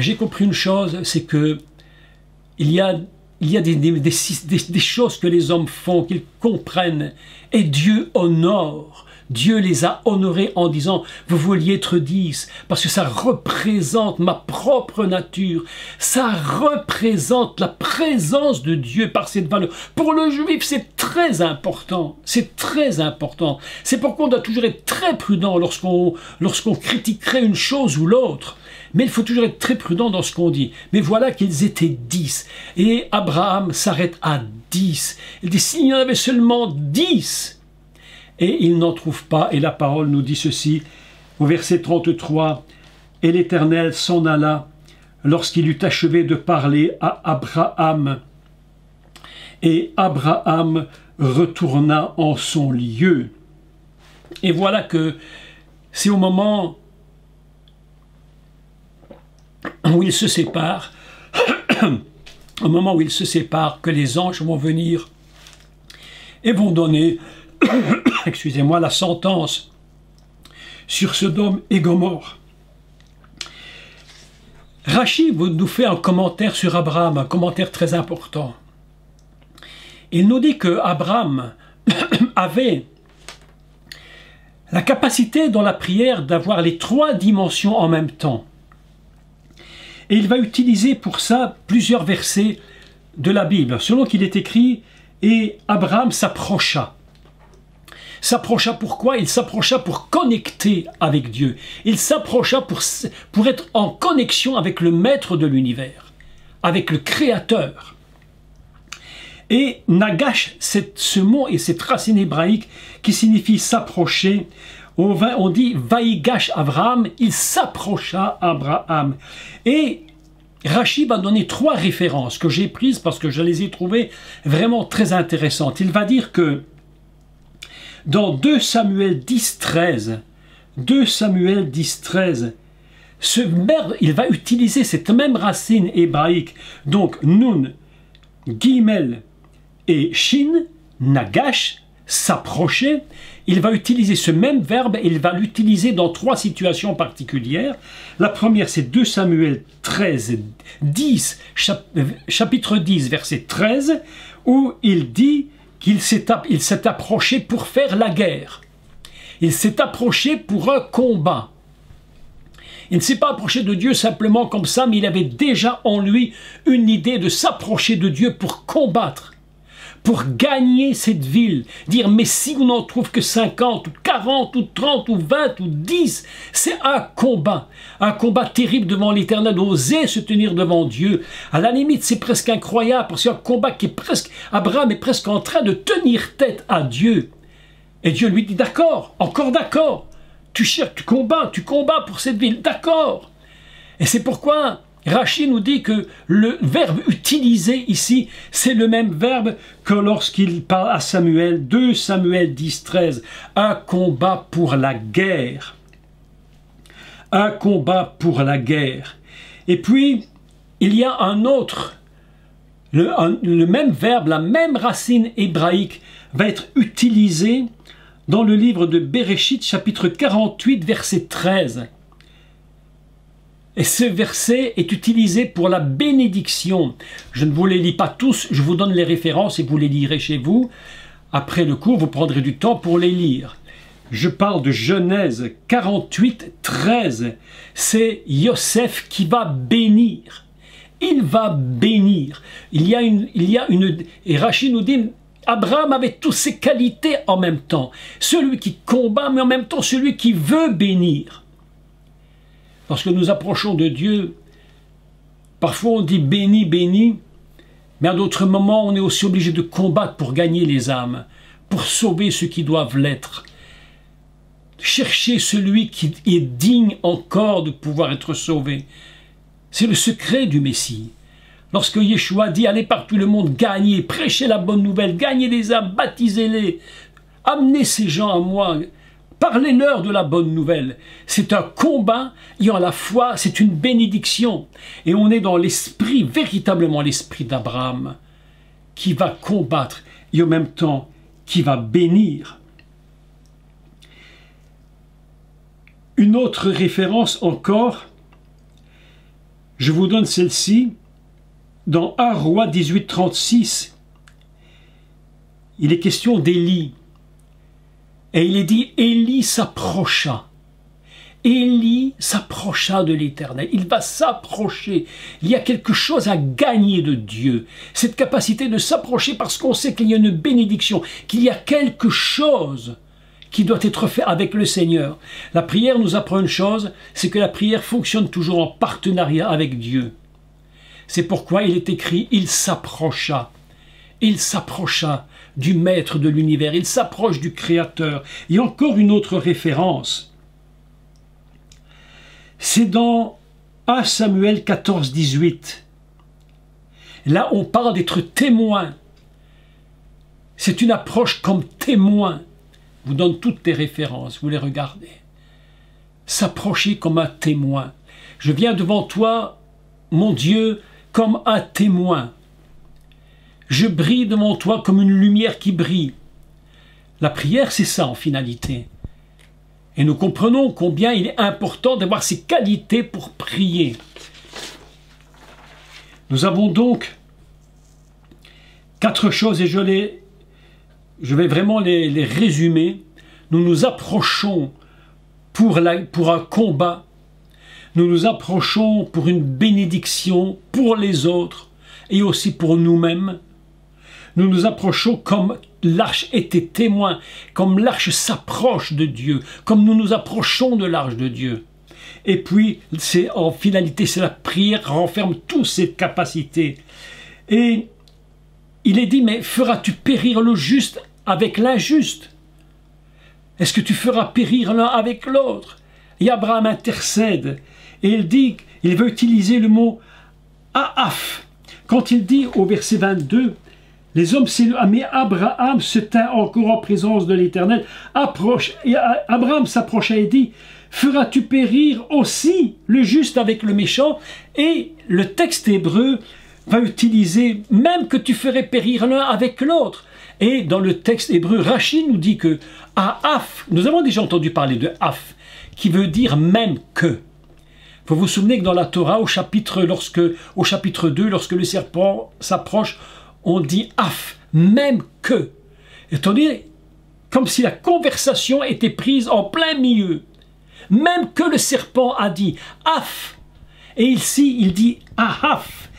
j'ai compris une chose, c'est que il y a des choses que les hommes font, qu'ils comprennent, et Dieu honore. Dieu les a honorés en disant « Vous vouliez être 10 » parce que ça représente ma propre nature. Ça représente la présence de Dieu par cette valeur. Pour le juif, c'est très important. C'est très important. C'est pourquoi on doit toujours être très prudent lorsqu'on critiquerait une chose ou l'autre. Mais il faut toujours être très prudent dans ce qu'on dit. Mais voilà qu'ils étaient 10. Et Abraham s'arrête à 10. Il dit « S'il y en avait seulement 10 » et il n'en trouve pas, et la parole nous dit ceci, au verset 33, « Et l'Éternel s'en alla lorsqu'il eut achevé de parler à Abraham, et Abraham retourna en son lieu. » Et voilà que c'est au moment où ils se séparent, au moment où ils se séparent, que les anges vont venir et vont donner excusez-moi, la sentence sur Sodome et Gomorrhe. Rachi nous fait un commentaire sur Abraham, un commentaire très important. Il nous dit que Abraham avait la capacité dans la prière d'avoir les 3 dimensions en même temps. Et il va utiliser pour ça plusieurs versets de la Bible, selon qu'il est écrit « Et Abraham s'approcha ». S'approcha pourquoi? Il s'approcha pour connecter avec Dieu. Il s'approcha pour être en connexion avec le maître de l'univers, avec le créateur. Et Nagash, ce mot et cette racine hébraïque qui signifie s'approcher, on dit Vaïgash Abraham, il s'approcha Abraham. Et Rachi va donner 3 références que j'ai prises parce que je les ai trouvées vraiment très intéressantes. Il va dire que dans 2 Samuel 10, 13, il va utiliser cette même racine hébraïque, donc Nun, Gimel et Shin, Nagash, s'approcher. Il va utiliser ce même verbe et il va l'utiliser dans 3 situations particulières. La première, c'est 2 Samuel 13, 10, chapitre 10, verset 13, où il dit qu'il s'est approché pour faire la guerre. Il s'est approché pour un combat. Il ne s'est pas approché de Dieu simplement comme ça, mais il avait déjà en lui une idée de s'approcher de Dieu pour combattre, pour gagner cette ville. Dire, mais si on n'en trouve que 50, ou 40, ou 30, ou 20, ou 10, c'est un combat terrible devant l'Éternel, oser se tenir devant Dieu. À la limite, c'est presque incroyable, parce qu'il y a un combat qui est presque, Abraham est presque en train de tenir tête à Dieu. Et Dieu lui dit, d'accord, encore d'accord, tu cherches, tu combats pour cette ville, d'accord. Et c'est pourquoi Rachi nous dit que le verbe utilisé ici, c'est le même verbe que lorsqu'il parle à Samuel, 2 Samuel 10, 13, un combat pour la guerre. Un combat pour la guerre. Et puis, il y a un autre, le même verbe, la même racine hébraïque va être utilisé dans le livre de Bereshit, chapitre 48, verset 13. Et ce verset est utilisé pour la bénédiction. Je ne vous les lis pas tous, je vous donne les références et vous les lirez chez vous. Après le cours, vous prendrez du temps pour les lire. Je parle de Genèse 48, 13. C'est Yosef qui va bénir. Il va bénir. Et Rachi nous dit, Abraham avait toutes ces qualités en même temps. Celui qui combat, mais en même temps celui qui veut bénir. Lorsque nous approchons de Dieu, parfois on dit béni, béni, mais à d'autres moments on est aussi obligé de combattre pour gagner les âmes, pour sauver ceux qui doivent l'être. Chercher celui qui est digne encore de pouvoir être sauvé. C'est le secret du Messie. Lorsque Yeshua dit « Allez partout le monde, gagnez, prêchez la bonne nouvelle, gagnez les âmes, baptisez-les, amenez ces gens à moi, parlez-leur de la bonne nouvelle. » C'est un combat, et en la foi, c'est une bénédiction. Et on est dans l'esprit, véritablement l'esprit d'Abraham, qui va combattre et en même temps qui va bénir. Une autre référence encore, Je vous donne celle-ci. Dans 1 Roi 18, 36, il est question d'Élie. Et il est dit, Élie s'approcha. Élie s'approcha de l'Éternel. Il va s'approcher. Il y a quelque chose à gagner de Dieu. Cette capacité de s'approcher parce qu'on sait qu'il y a une bénédiction, qu'il y a quelque chose qui doit être fait avec le Seigneur. La prière nous apprend une chose, c'est que la prière fonctionne toujours en partenariat avec Dieu. C'est pourquoi il est écrit, il s'approcha du Maître de l'univers, il s'approche du Créateur. Il y a encore une autre référence. C'est dans 1 Samuel 14, 18. Là, on parle d'être témoin. C'est une approche comme témoin. Je vous donne toutes les références, vous les regardez. S'approcher comme un témoin. Je viens devant toi, mon Dieu, comme un témoin. Je brille devant toi comme une lumière qui brille. La prière, c'est ça en finalité. Et nous comprenons combien il est important d'avoir ces qualités pour prier. Nous avons donc 4 choses et je vais vraiment les résumer. Nous nous approchons pour un combat. Nous nous approchons pour une bénédiction pour les autres et aussi pour nous-mêmes. Nous nous approchons comme l'arche était témoin, comme l'arche s'approche de Dieu, comme nous nous approchons de l'arche de Dieu. Et puis, en finalité, c'est la prière renferme toutes ces capacités. Et il est dit, mais feras-tu périr le juste avec l'injuste? Est-ce que tu feras périr l'un avec l'autre? Et Abraham intercède. Et il dit, il veut utiliser le mot Aaf. Quand il dit au verset 22, les hommes s'éloignent, mais Abraham se tint encore en présence de l'Éternel. Abraham s'approcha et dit, feras-tu périr aussi le juste avec le méchant? Et le texte hébreu va utiliser, même que tu ferais périr l'un avec l'autre. Et dans le texte hébreu, Rachi nous dit que Aaf, nous avons déjà entendu parler de Af, qui veut dire même que. Vous vous souvenez que dans la Torah, au chapitre 2, lorsque le serpent s'approche, on dit Af, même que. Attendez, comme si la conversation était prise en plein milieu. Même que le serpent a dit Af. Et ici, il dit Ahaf.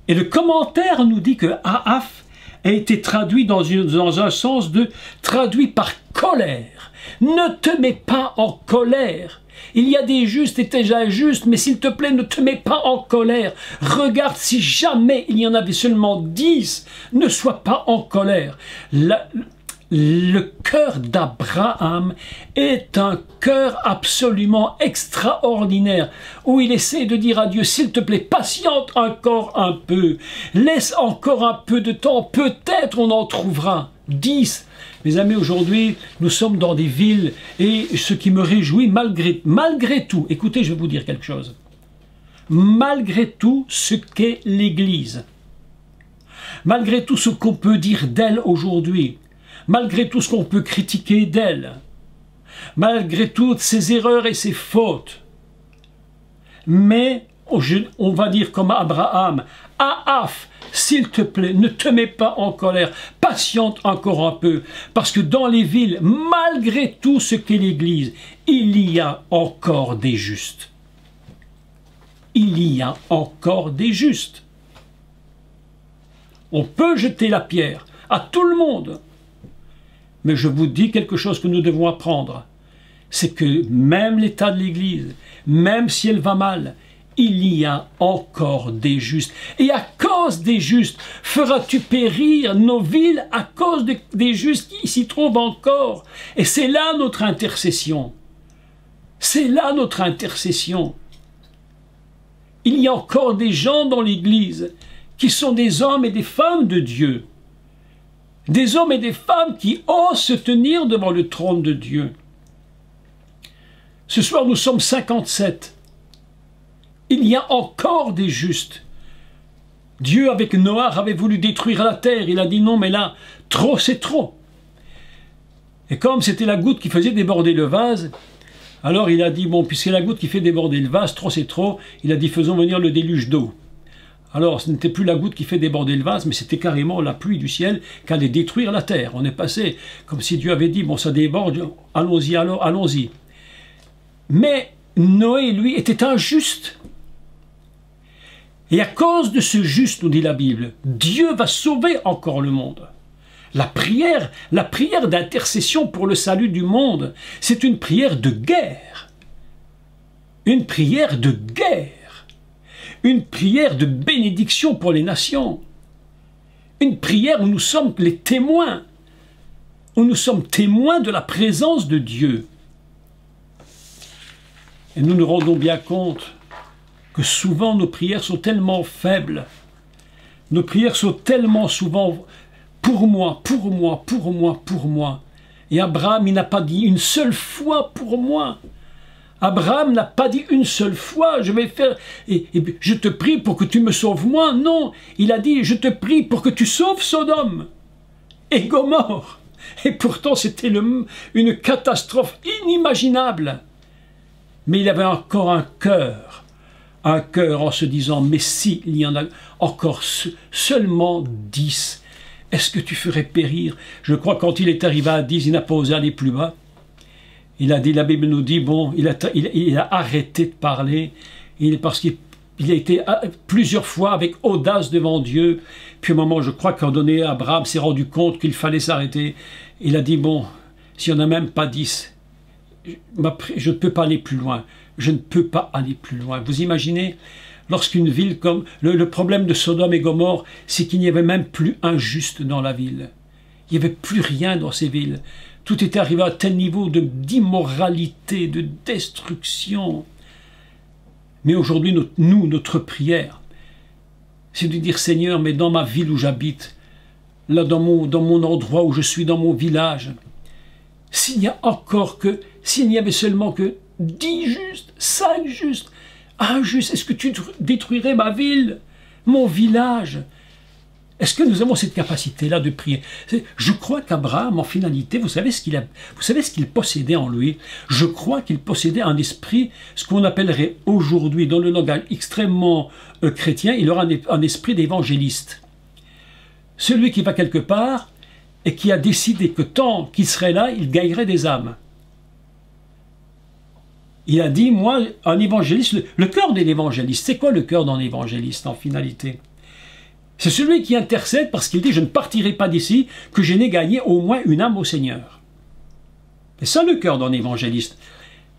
Et le commentaire nous dit que Ahaf a été traduit dans un sens de traduit par colère. Ne te mets pas en colère. Il y a des justes et des injustes, mais s'il te plaît, ne te mets pas en colère. Regarde, si jamais il y en avait seulement 10, ne sois pas en colère. Le cœur d'Abraham est un cœur absolument extraordinaire, où il essaie de dire à Dieu, s'il te plaît, patiente encore un peu, laisse encore un peu de temps, peut-être on en trouvera 10. Mes amis, aujourd'hui, nous sommes dans des villes, et ce qui me réjouit, malgré tout, écoutez, je vais vous dire quelque chose, malgré tout ce qu'est l'Église, malgré tout ce qu'on peut dire d'elle aujourd'hui, malgré tout ce qu'on peut critiquer d'elle, malgré toutes ses erreurs et ses fautes, mais on va dire comme Abraham, Ahaf, s'il te plaît, ne te mets pas en colère, patiente encore un peu, parce que dans les villes, malgré tout ce qu'est l'Église, il y a encore des justes. Il y a encore des justes. On peut jeter la pierre à tout le monde, mais je vous dis quelque chose que nous devons apprendre, c'est que même l'état de l'Église, même si elle va mal, il y a encore des justes. Et à cause des justes, feras-tu périr nos villes à cause des justes qui s'y trouvent encore. Et c'est là notre intercession. C'est là notre intercession. Il y a encore des gens dans l'Église qui sont des hommes et des femmes de Dieu. Des hommes et des femmes qui osent se tenir devant le trône de Dieu. Ce soir, nous sommes 57. Il y a encore des justes. Dieu, avec Noah, avait voulu détruire la terre. Il a dit non, mais là, trop, c'est trop. Et comme c'était la goutte qui faisait déborder le vase, Alors il a dit, bon, puisque la goutte qui fait déborder le vase, trop c'est trop, il a dit, faisons venir le déluge d'eau. Alors ce n'était plus la goutte qui fait déborder le vase, mais c'était carrément la pluie du ciel qui allait détruire la terre. On est passé comme si Dieu avait dit, bon, ça déborde, allons-y, alors, allons-y. Mais Noé, lui, était injuste. Et à cause de ce juste, nous dit la Bible, Dieu va sauver encore le monde. La prière d'intercession pour le salut du monde, c'est une prière de guerre. Une prière de guerre. Une prière de bénédiction pour les nations. Une prière où nous sommes les témoins. Où nous sommes témoins de la présence de Dieu. Et nous nous rendons bien compte que souvent nos prières sont tellement faibles. Nos prières sont tellement souvent pour moi, pour moi, pour moi, pour moi. Et Abraham, il n'a pas dit une seule fois pour moi. Abraham n'a pas dit une seule fois, je vais faire, et je te prie pour que tu me sauves moi. Non, il a dit, je te prie pour que tu sauves Sodome et Gomorrhe. Et pourtant, c'était une catastrophe inimaginable. Mais il avait encore un cœur en se disant, mais si il y en a encore seulement 10, est-ce que tu ferais périr? Je crois que quand il est arrivé à 10, il n'a pas osé aller plus bas. Il a dit, la Bible nous dit, bon, il a arrêté de parler, parce qu'il a été plusieurs fois avec audace devant Dieu. Puis au moment, je crois qu'à un donné, Abraham s'est rendu compte qu'il fallait s'arrêter. Il a dit, bon, s'il n'y en a même pas 10, je ne peux pas aller plus loin. Je ne peux pas aller plus loin. Vous imaginez, lorsqu'une ville comme... Le problème de Sodome et Gomorrhe, c'est qu'il n'y avait même plus un juste dans la ville. Il n'y avait plus rien dans ces villes. Tout était arrivé à tel niveau d'immoralité, de destruction. Mais aujourd'hui, notre prière, c'est de dire, Seigneur, mais dans ma ville où j'habite, là dans mon endroit où je suis, dans mon village, s'il n'y avait seulement que 10 justes, 5 justes, 1 juste, est-ce que tu détruirais ma ville, mon village? Est-ce que nous avons cette capacité-là de prier? Je crois qu'Abraham, en finalité, vous savez ce qu'il possédait en lui? Je crois qu'il possédait un esprit, ce qu'on appellerait aujourd'hui, dans le langage extrêmement chrétien, il aura un esprit d'évangéliste. Celui qui va quelque part et qui a décidé que tant qu'il serait là, il gagnerait des âmes. Il a dit, moi, un évangéliste, le cœur d'un évangéliste, c'est quoi le cœur d'un évangéliste en finalité? C'est celui qui intercède parce qu'il dit, je ne partirai pas d'ici que je n'ai gagné au moins une âme au Seigneur. C'est ça le cœur d'un évangéliste.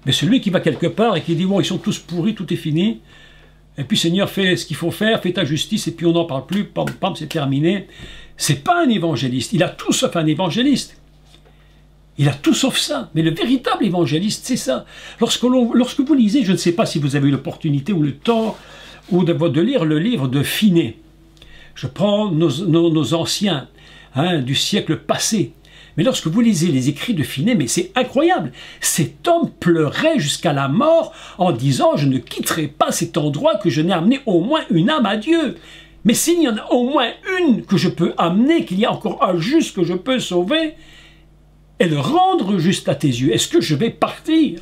Mais celui qui va quelque part et qui dit, bon, ils sont tous pourris, tout est fini, et puis Seigneur, fais ce qu'il faut faire, fais ta justice, et puis on n'en parle plus, pam, pam, c'est terminé. C'est pas un évangéliste, il a tout sauf un évangéliste. Il a tout sauf ça. Mais le véritable évangéliste, c'est ça. Lorsque vous lisez, je ne sais pas si vous avez eu l'opportunité ou le temps ou de lire le livre de Finney. Je prends nos anciens du siècle passé. Mais lorsque vous lisez les écrits de Finney, mais c'est incroyable. Cet homme pleurait jusqu'à la mort en disant « Je ne quitterai pas cet endroit que je n'ai amené au moins une âme à Dieu. Mais s'il y en a au moins une que je peux amener, qu'il y a encore un juste que je peux sauver, et le rendre juste à tes yeux, est-ce que je vais partir ?»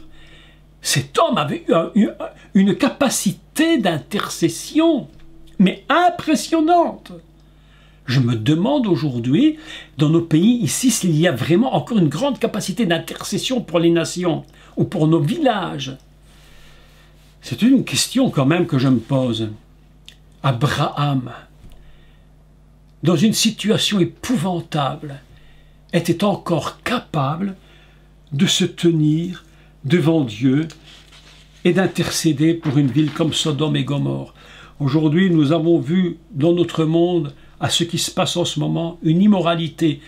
Cet homme avait eu une capacité d'intercession, mais impressionnante. Je me demande aujourd'hui, dans nos pays ici, s'il y a vraiment encore une grande capacité d'intercession pour les nations, ou pour nos villages. C'est une question quand même que je me pose. Abraham, dans une situation épouvantable, était encore capable de se tenir devant Dieu et d'intercéder pour une ville comme Sodome et Gomorrhe. Aujourd'hui, nous avons vu dans notre monde, à ce qui se passe en ce moment, une immoralité,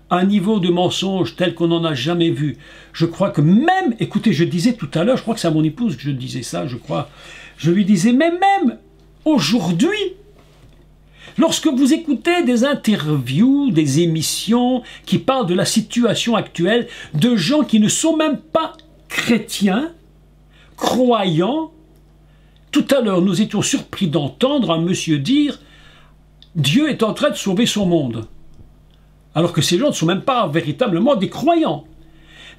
un niveau de mensonge tel qu'on n'en a jamais vu. Je crois que même, écoutez, je disais tout à l'heure, je crois que c'est à mon épouse que je disais ça, je crois, je lui disais, mais même aujourd'hui, lorsque vous écoutez des interviews, des émissions qui parlent de la situation actuelle, de gens qui ne sont même pas chrétiens, croyants, tout à l'heure nous étions surpris d'entendre un monsieur dire « Dieu est en train de sauver son monde ». Alors que ces gens ne sont même pas véritablement des croyants.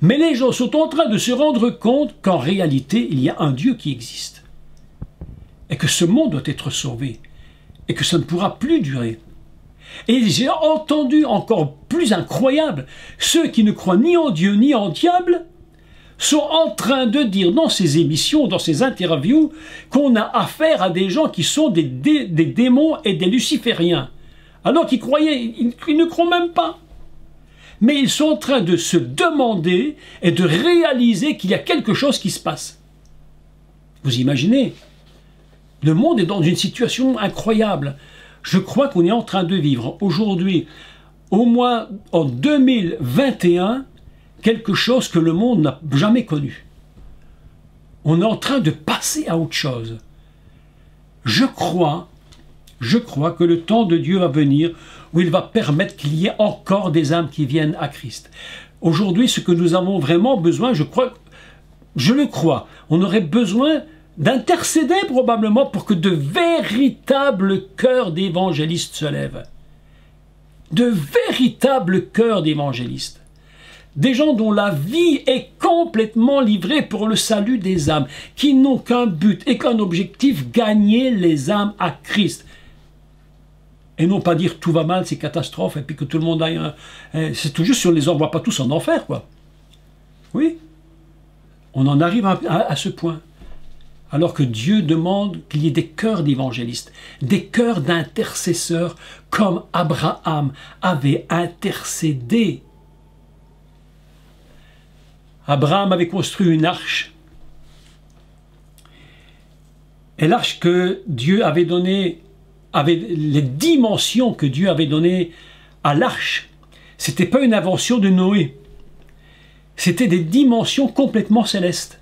Mais les gens sont en train de se rendre compte qu'en réalité, il y a un Dieu qui existe. Et que ce monde doit être sauvé. Et que ça ne pourra plus durer. Et j'ai entendu encore plus incroyable, ceux qui ne croient ni en Dieu ni en diable sont en train de dire dans ces émissions, dans ces interviews, qu'on a affaire à des gens qui sont des démons et des lucifériens. Alors qu'ils croyaient, ils ne croient même pas. Mais ils sont en train de se demander et de réaliser qu'il y a quelque chose qui se passe. Vous imaginez? Le monde est dans une situation incroyable. Je crois qu'on est en train de vivre aujourd'hui, au moins en 2021, quelque chose que le monde n'a jamais connu. On est en train de passer à autre chose. Je crois que le temps de Dieu va venir où il va permettre qu'il y ait encore des âmes qui viennent à Christ. Aujourd'hui, ce que nous avons vraiment besoin, je le crois, on aurait besoin d'intercéder probablement pour que de véritables cœurs d'évangélistes se lèvent. De véritables cœurs d'évangélistes. Des gens dont la vie est complètement livrée pour le salut des âmes, qui n'ont qu'un but et qu'un objectif, gagner les âmes à Christ. Et non pas dire tout va mal, c'est catastrophe, et puis que tout le monde aille... c'est tout juste si on ne les envoie pas tous en enfer, quoi. Oui, on en arrive à ce point. Alors que Dieu demande qu'il y ait des cœurs d'évangélistes, des cœurs d'intercesseurs, comme Abraham avait intercédé. Abraham avait construit une arche. Et l'arche que Dieu avait donnée, les dimensions que Dieu avait données à l'arche, ce n'était pas une invention de Noé. C'était des dimensions complètement célestes.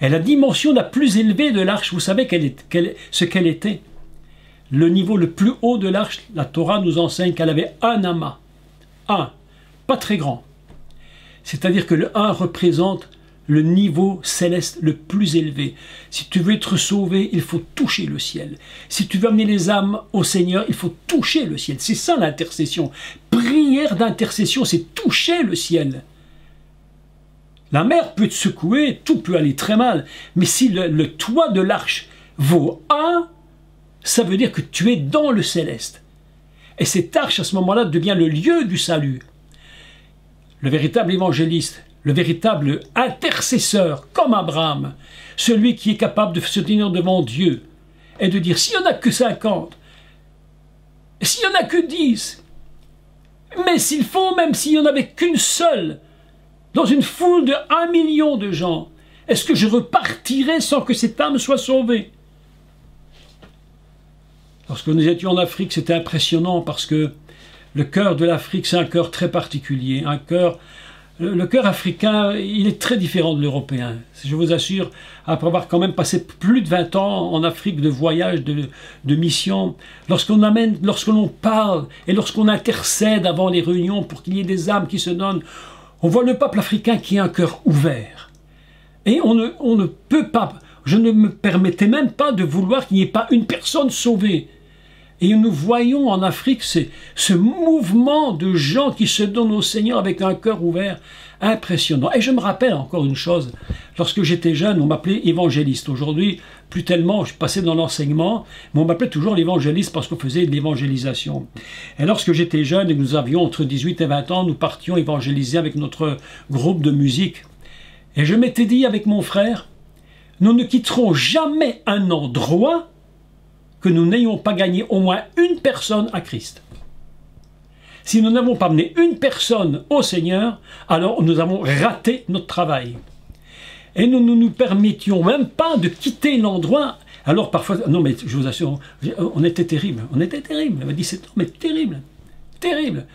Et la dimension la plus élevée de l'arche, vous savez ce qu'elle était? Le niveau le plus haut de l'arche, la Torah nous enseigne qu'elle avait un amas. Un, pas très grand. C'est-à-dire que le 1 représente le niveau céleste le plus élevé. Si tu veux être sauvé, il faut toucher le ciel. Si tu veux amener les âmes au Seigneur, il faut toucher le ciel. C'est ça l'intercession. Prière d'intercession, c'est toucher le ciel. La mer peut te secouer, tout peut aller très mal. Mais si le toit de l'arche vaut 1, ça veut dire que tu es dans le céleste. Et cette arche, à ce moment-là, devient le lieu du salut. Le véritable évangéliste, le véritable intercesseur, comme Abraham, celui qui est capable de se tenir devant Dieu et de dire, s'il n'y en a que 50, s'il n'y en a que 10, mais s'il faut, même s'il n'y en avait qu'une seule, dans une foule de 1 million de gens, est-ce que je repartirai sans que cette âme soit sauvée? Lorsque nous étions en Afrique, c'était impressionnant parce que le cœur de l'Afrique, c'est un cœur très particulier. Le cœur africain, il est très différent de l'européen. Je vous assure, après avoir quand même passé plus de 20 ans en Afrique de voyage, de mission, lorsqu'on parle et lorsqu'on intercède avant les réunions pour qu'il y ait des âmes qui se donnent, on voit le peuple africain qui a un cœur ouvert. Et on ne peut pas, je ne me permettais même pas de vouloir qu'il n'y ait pas une personne sauvée. Et nous voyons en Afrique ce mouvement de gens qui se donnent au Seigneur avec un cœur ouvert, impressionnant. Et je me rappelle encore une chose, lorsque j'étais jeune, on m'appelait évangéliste. Aujourd'hui, plus tellement, je passais dans l'enseignement, mais on m'appelait toujours l'évangéliste parce qu'on faisait de l'évangélisation. Et lorsque j'étais jeune et que nous avions entre 18 et 20 ans, nous partions évangéliser avec notre groupe de musique. Et je m'étais dit avec mon frère, nous ne quitterons jamais un endroit que nous n'ayons pas gagné au moins une personne à Christ. Si nous n'avons pas amené une personne au Seigneur, alors nous avons raté notre travail. Et nous ne nous permettions même pas de quitter l'endroit. Alors parfois, non mais je vous assure, on était terrible, on était terrible. J'avais 17 ans, mais terrible, terrible.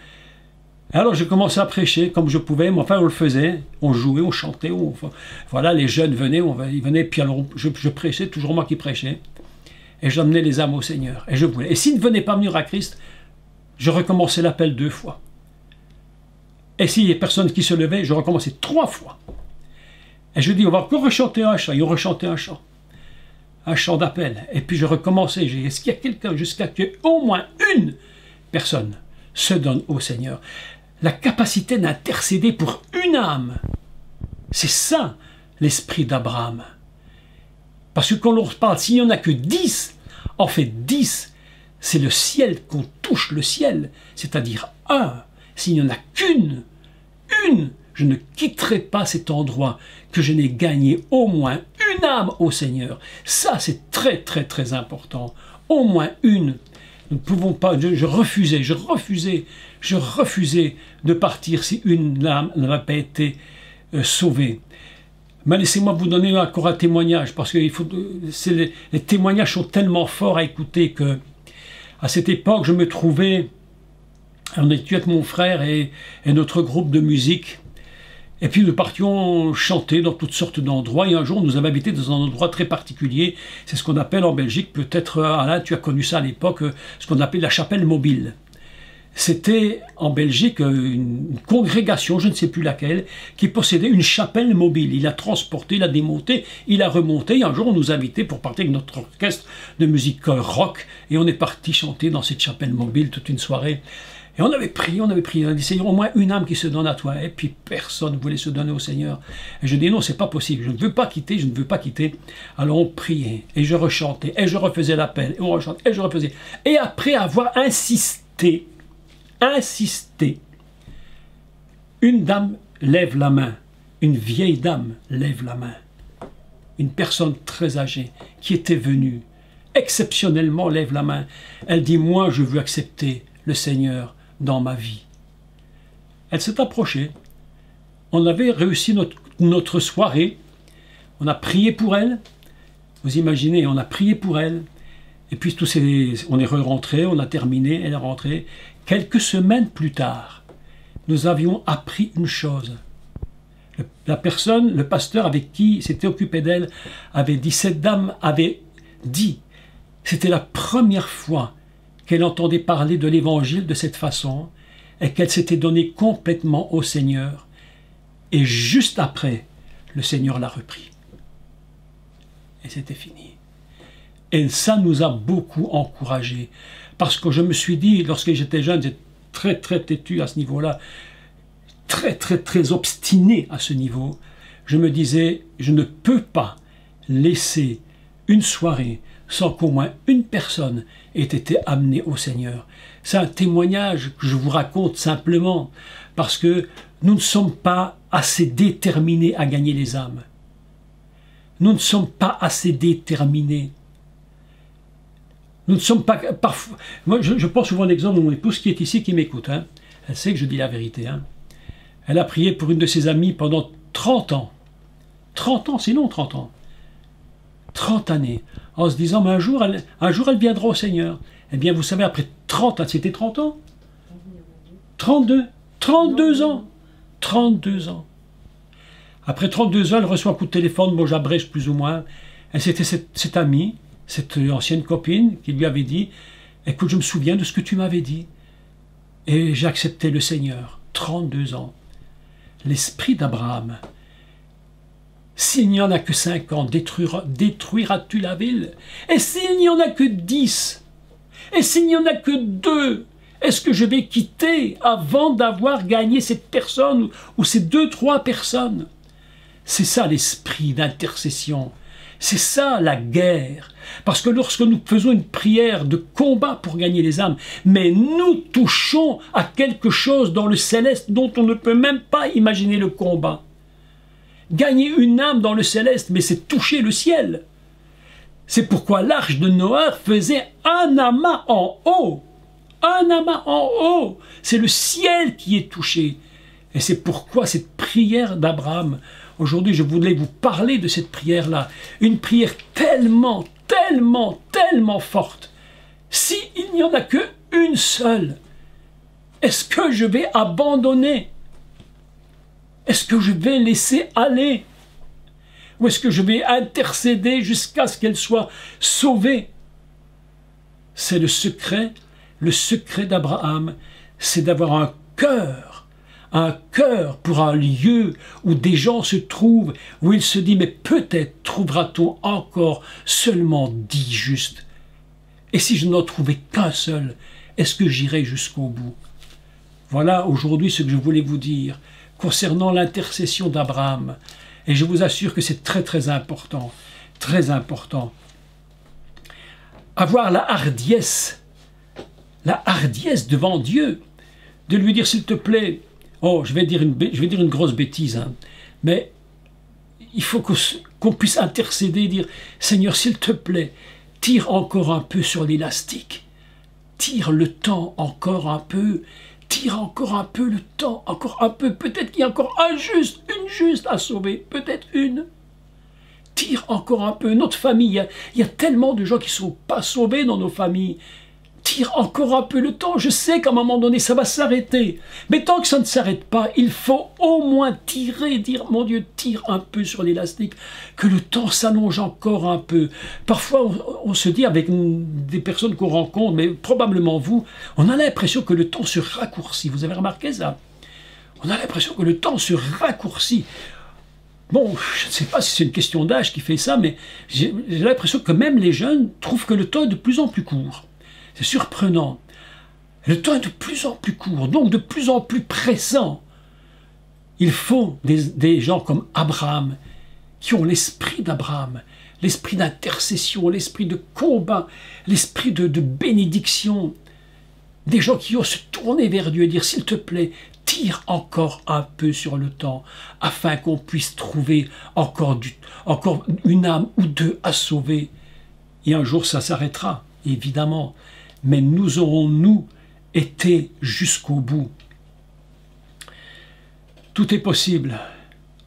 Alors je commençais à prêcher comme je pouvais, mais enfin on le faisait, on jouait, on chantait, voilà, les jeunes venaient, ils venaient, puis alors je prêchais, toujours moi qui prêchais. Et j'amenais les âmes au Seigneur. Et je voulais. Et s'ils ne venaient pas venir à Christ, je recommençais l'appel 2 fois. Et s'il y a personne qui se levait, je recommençais 3 fois. Et je dis, on va encore rechanter un chant. Ils ont rechanté un chant d'appel. Et puis je recommençais. J'ai dit, est-ce qu'il y a quelqu'un, jusqu'à ce qu'au moins une personne se donne au Seigneur? la capacité d'intercéder pour une âme. C'est ça l'esprit d'Abraham. Parce que quand on parle, s'il n'y en a que 10, en fait 10, c'est le ciel, qu'on touche le ciel, c'est-à-dire un. S'il n'y en a qu'une, je ne quitterai pas cet endroit que je n'ai gagné au moins une âme au Seigneur. Ça, c'est très, très, très important. Au moins une. Nous ne pouvons pas, je refusais de partir si une âme n'avait pas été sauvée. Mais laissez-moi vous donner encore un témoignage, parce que les témoignages sont tellement forts à écouter que, à cette époque, je me trouvais, on était avec mon frère et notre groupe de musique, et puis nous partions chanter dans toutes sortes d'endroits, et un jour nous avons habité dans un endroit très particulier, c'est ce qu'on appelle en Belgique, peut-être Alain, tu as connu ça à l'époque, ce qu'on appelait la chapelle mobile. C'était en Belgique une congrégation, je ne sais plus laquelle, qui possédait une chapelle mobile. Il a transporté, il a démonté, il a remonté. Et un jour, on nous a invités pour partir avec notre orchestre de musique rock. Et on est parti chanter dans cette chapelle mobile toute une soirée. Et on avait prié, on a dit, Seigneur, au moins une âme qui se donne à toi. Et puis personne ne voulait se donner au Seigneur. Et je dis, non, c'est pas possible, je ne veux pas quitter, je ne veux pas quitter. Alors on priait, et je rechantais, et je refaisais l'appel, et on rechantait, et je refaisais. Et après avoir insisté, une dame lève la main, une vieille dame lève la main, une personne très âgée qui était venue, exceptionnellement lève la main, elle dit, moi je veux accepter le Seigneur dans ma vie. Elle s'est approchée, on avait réussi notre soirée, on a prié pour elle, vous imaginez, on a prié pour elle, et puis on est rentré, on a terminé, elle est rentrée. Quelques semaines plus tard, nous avions appris une chose. La personne, le pasteur avec qui s'était occupé d'elle, avait dit, cette dame avait dit, c'était la première fois qu'elle entendait parler de l'évangile de cette façon, et qu'elle s'était donnée complètement au Seigneur. Et juste après, le Seigneur l'a repris. Et c'était fini. Et ça nous a beaucoup encouragés. Parce que je me suis dit, lorsque j'étais jeune, j'étais très très têtu à ce niveau-là, très très très obstiné à ce niveau. Je me disais, je ne peux pas laisser une soirée sans qu'au moins une personne ait été amenée au Seigneur. C'est un témoignage que je vous raconte simplement parce que nous ne sommes pas assez déterminés à gagner les âmes. Nous ne sommes pas assez déterminés. Nous ne sommes pas... Parfois, moi, je pense souvent à l'exemple de mon épouse qui est ici, qui m'écoute. Hein. Elle sait que je dis la vérité. Hein. Elle a prié pour une de ses amies pendant 30 ans. 30 ans, c'est long, 30 ans. 30 années. En se disant, mais un jour, elle viendra au Seigneur. Eh bien, vous savez, après 30 ans, c'était 30 ans 32. 32 ans. 32 ans. Après 32 ans, elle reçoit un coup de téléphone, bon, j'abrège plus ou moins. Et c'était cette amie, cette ancienne copine qui lui avait dit, écoute, je me souviens de ce que tu m'avais dit. Et j'ai accepté le Seigneur. 32 ans. L'esprit d'Abraham. S'il n'y en a que 5 ans, détruiras-tu la ville? Et s'il n'y en a que 10? Et s'il n'y en a que 2? Est-ce que je vais quitter avant d'avoir gagné cette personne ou ces 2-3 personnes? C'est ça l'esprit d'intercession. C'est ça la guerre. Parce que lorsque nous faisons une prière de combat pour gagner les âmes, mais nous touchons à quelque chose dans le céleste dont on ne peut même pas imaginer le combat. Gagner une âme dans le céleste, mais c'est toucher le ciel. C'est pourquoi l'arche de Noé faisait un amas en haut. Un amas en haut. C'est le ciel qui est touché. Et c'est pourquoi cette prière d'Abraham, aujourd'hui je voulais vous parler de cette prière-là. Une prière tellement, tellement, tellement forte. Si il n'y en a qu'une seule, est-ce que je vais abandonner? Est-ce que je vais laisser aller? Ou est-ce que je vais intercéder jusqu'à ce qu'elle soit sauvée? C'est le secret d'Abraham, c'est d'avoir un cœur pour un lieu où des gens se trouvent, où il se dit, mais peut-être trouvera-t-on encore seulement 10 justes. Et si je n'en trouvais qu'un seul, est-ce que j'irai jusqu'au bout? Voilà aujourd'hui ce que je voulais vous dire concernant l'intercession d'Abraham. Et je vous assure que c'est très très important, très important. Avoir la hardiesse devant Dieu, de lui dire s'il te plaît, oh je vais dire une grosse bêtise, hein, mais il faut qu'on puisse intercéder, dire Seigneur s'il te plaît, tire encore un peu sur l'élastique, tire le temps encore un peu, tire encore un peu le temps, encore un peu, peut-être qu'il y a encore une juste à sauver, peut-être une. Tire encore un peu, notre famille, il y a tellement de gens qui ne sont pas sauvés dans nos familles. Tire encore un peu le temps, je sais qu'à un moment donné ça va s'arrêter, mais tant que ça ne s'arrête pas, il faut au moins tirer, dire mon Dieu, tire un peu sur l'élastique, que le temps s'allonge encore un peu. Parfois on se dit avec des personnes qu'on rencontre, mais probablement vous, on a l'impression que le temps se raccourcit, vous avez remarqué ça? On a l'impression que le temps se raccourcit. Bon, je ne sais pas si c'est une question d'âge qui fait ça, mais j'ai l'impression que même les jeunes trouvent que le temps est de plus en plus court. C'est surprenant. Le temps est de plus en plus court, donc de plus en plus pressant. Il faut des gens comme Abraham, qui ont l'esprit d'Abraham, l'esprit d'intercession, l'esprit de combat, l'esprit de bénédiction. Des gens qui osent se tourner vers Dieu et dire, s'il te plaît, tire encore un peu sur le temps, afin qu'on puisse trouver encore une âme ou deux à sauver. Et un jour, ça s'arrêtera, évidemment. Mais nous aurons, nous, été jusqu'au bout. Tout est possible,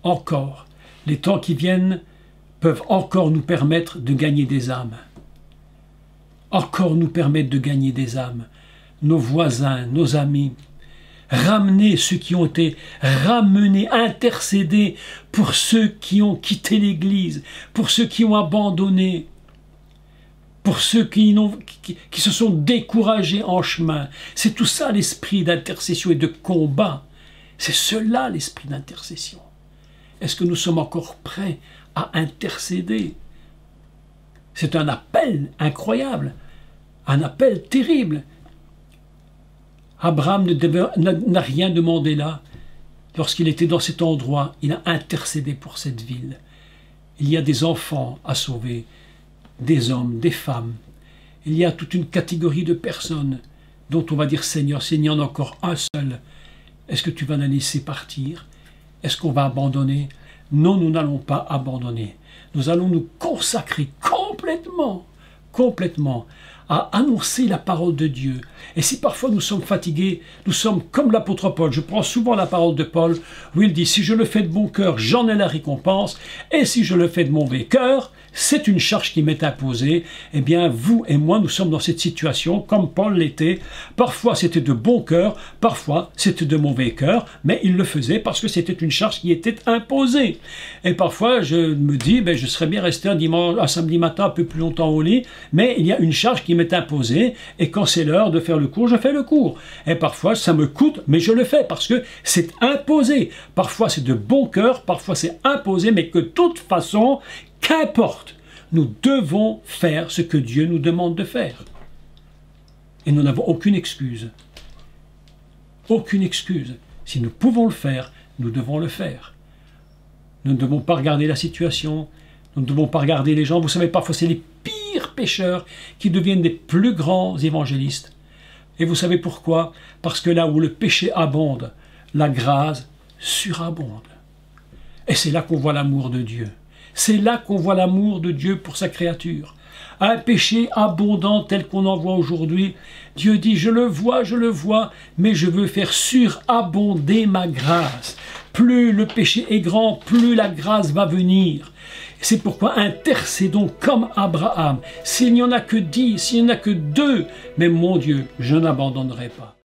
encore. Les temps qui viennent peuvent encore nous permettre de gagner des âmes. Encore nous permettre de gagner des âmes. Nos voisins, nos amis. Ramener ceux qui ont été ramenés, intercéder pour ceux qui ont quitté l'Église, pour ceux qui ont abandonné, pour ceux qui se sont découragés en chemin. C'est tout ça l'esprit d'intercession et de combat. C'est cela l'esprit d'intercession. Est-ce que nous sommes encore prêts à intercéder? C'est un appel incroyable, un appel terrible. Abraham n'a rien demandé là. Lorsqu'il était dans cet endroit, il a intercédé pour cette ville. Il y a des enfants à sauver, des hommes, des femmes. Il y a toute une catégorie de personnes dont on va dire Seigneur, s'il y en a encore un seul, est-ce que tu vas la laisser partir? Est-ce qu'on va abandonner? Non, nous n'allons pas abandonner. Nous allons nous consacrer complètement à annoncer la parole de Dieu. Et si parfois nous sommes fatigués, nous sommes comme l'apôtre Paul. Je prends souvent la parole de Paul où il dit « Si je le fais de bon cœur, j'en ai la récompense. Et si je le fais de mauvais cœur, c'est une charge qui m'est imposée. » Eh bien, vous et moi, nous sommes dans cette situation comme Paul l'était. Parfois, c'était de bon cœur, parfois, c'était de mauvais cœur, mais il le faisait parce que c'était une charge qui était imposée. Et parfois, je me dis, je serais bien resté un samedi matin un peu plus longtemps au lit, mais il y a une charge qui m'est imposée, et quand c'est l'heure de faire le cours, je fais le cours. Et parfois, ça me coûte, mais je le fais parce que c'est imposé. Parfois, c'est de bon cœur, parfois, c'est imposé, mais que de toute façon, qu'importe, nous devons faire ce que Dieu nous demande de faire. Et nous n'avons aucune excuse. Aucune excuse. Si nous pouvons le faire, nous devons le faire. Nous ne devons pas regarder la situation, nous ne devons pas regarder les gens. Vous savez, parfois, c'est les pires pécheurs qui deviennent des plus grands évangélistes. Et vous savez pourquoi? Parce que là où le péché abonde, la grâce surabonde. Et c'est là qu'on voit l'amour de Dieu. C'est là qu'on voit l'amour de Dieu pour sa créature. Un péché abondant tel qu'on en voit aujourd'hui, Dieu dit, je le vois, mais je veux faire surabonder ma grâce. Plus le péché est grand, plus la grâce va venir. C'est pourquoi intercédons comme Abraham. S'il n'y en a que 10, s'il n'y en a que 2, mais mon Dieu, je n'abandonnerai pas.